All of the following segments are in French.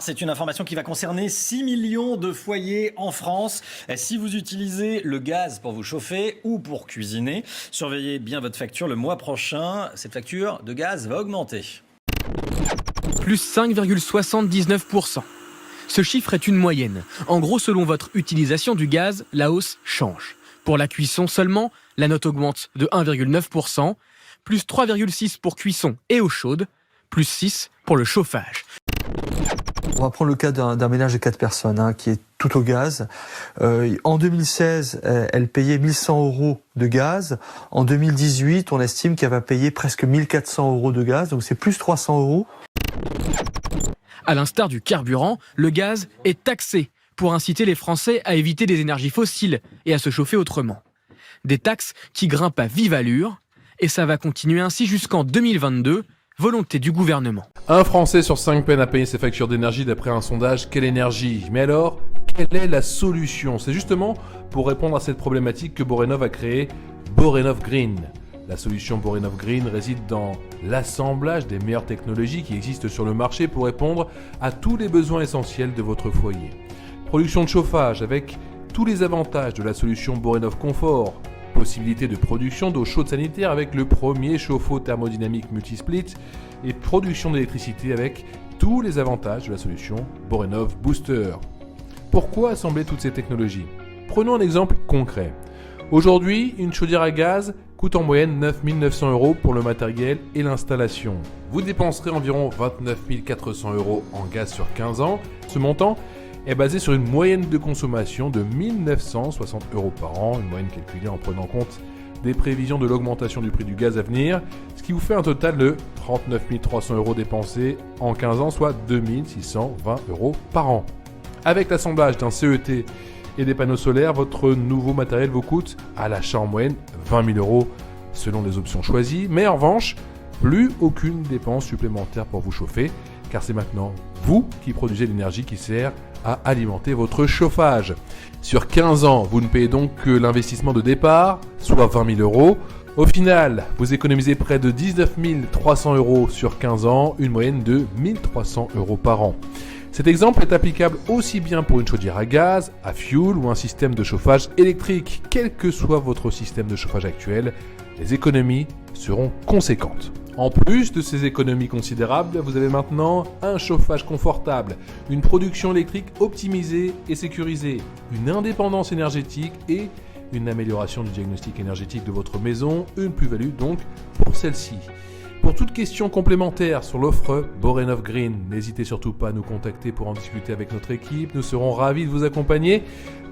C'est une information qui va concerner 6 millions de foyers en France. Si vous utilisez le gaz pour vous chauffer ou pour cuisiner, surveillez bien votre facture. Le mois prochain, cette facture de gaz va augmenter. Plus 5,79%. Ce chiffre est une moyenne. En gros, selon votre utilisation du gaz, la hausse change. Pour la cuisson seulement, la note augmente de 1,9%, plus 3,6% pour cuisson et eau chaude, plus 6% pour le chauffage. On va prendre le cas d'un ménage de 4 personnes qui est tout au gaz. En 2016, elle payait 1 100 € de gaz. En 2018, on estime qu'elle va payer presque 1 400 € de gaz, donc c'est plus 300 €. À l'instar du carburant, le gaz est taxé pour inciter les Français à éviter des énergies fossiles et à se chauffer autrement. Des taxes qui grimpent à vive allure, et ça va continuer ainsi jusqu'en 2022, volonté du gouvernement. Un Français sur 5 peine à payer ses factures d'énergie d'après un sondage. Quelle énergie? Mais alors, quelle est la solution? C'est justement pour répondre à cette problématique que Borenov a créé Borenov Green. La solution Borenov Green réside dans l'assemblage des meilleures technologies qui existent sur le marché pour répondre à tous les besoins essentiels de votre foyer. Production de chauffage avec tous les avantages de la solution Borenov Confort. Possibilité de production d'eau chaude sanitaire avec le premier chauffe-eau thermodynamique multisplit et production d'électricité avec tous les avantages de la solution Borenov Booster. Pourquoi assembler toutes ces technologies? Prenons un exemple concret. Aujourd'hui, une chaudière à gaz coûte en moyenne 9 900 € pour le matériel et l'installation. Vous dépenserez environ 29 400 € en gaz sur 15 ans. Ce montant est basé sur une moyenne de consommation de 1 960 € par an, une moyenne calculée en prenant compte des prévisions de l'augmentation du prix du gaz à venir, ce qui vous fait un total de 39 300 € dépensés en 15 ans, soit 2 620 € par an. Avec l'assemblage d'un CET et des panneaux solaires, votre nouveau matériel vous coûte à l'achat en moyenne 20 000 € selon les options choisies, mais en revanche, plus aucune dépense supplémentaire pour vous chauffer, car c'est maintenant vous qui produisez l'énergie qui sert à alimenter votre chauffage. Sur 15 ans, vous ne payez donc que l'investissement de départ, soit 20 000 €. Au final, vous économisez près de 19 300 € sur 15 ans, une moyenne de 1 300 € par an. Cet exemple est applicable aussi bien pour une chaudière à gaz, à fioul ou un système de chauffage électrique. Quel que soit votre système de chauffage actuel, les économies seront conséquentes. En plus de ces économies considérables, vous avez maintenant un chauffage confortable, une production électrique optimisée et sécurisée, une indépendance énergétique et une amélioration du diagnostic énergétique de votre maison, une plus-value donc pour celle-ci. Pour toute question complémentaire sur l'offre Borenov Green, n'hésitez surtout pas à nous contacter pour en discuter avec notre équipe. Nous serons ravis de vous accompagner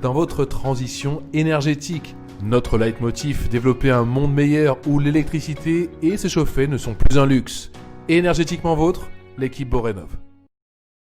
dans votre transition énergétique. Notre leitmotiv, développer un monde meilleur où l'électricité et se chauffer ne sont plus un luxe. Énergétiquement vôtre, l'équipe Borenov.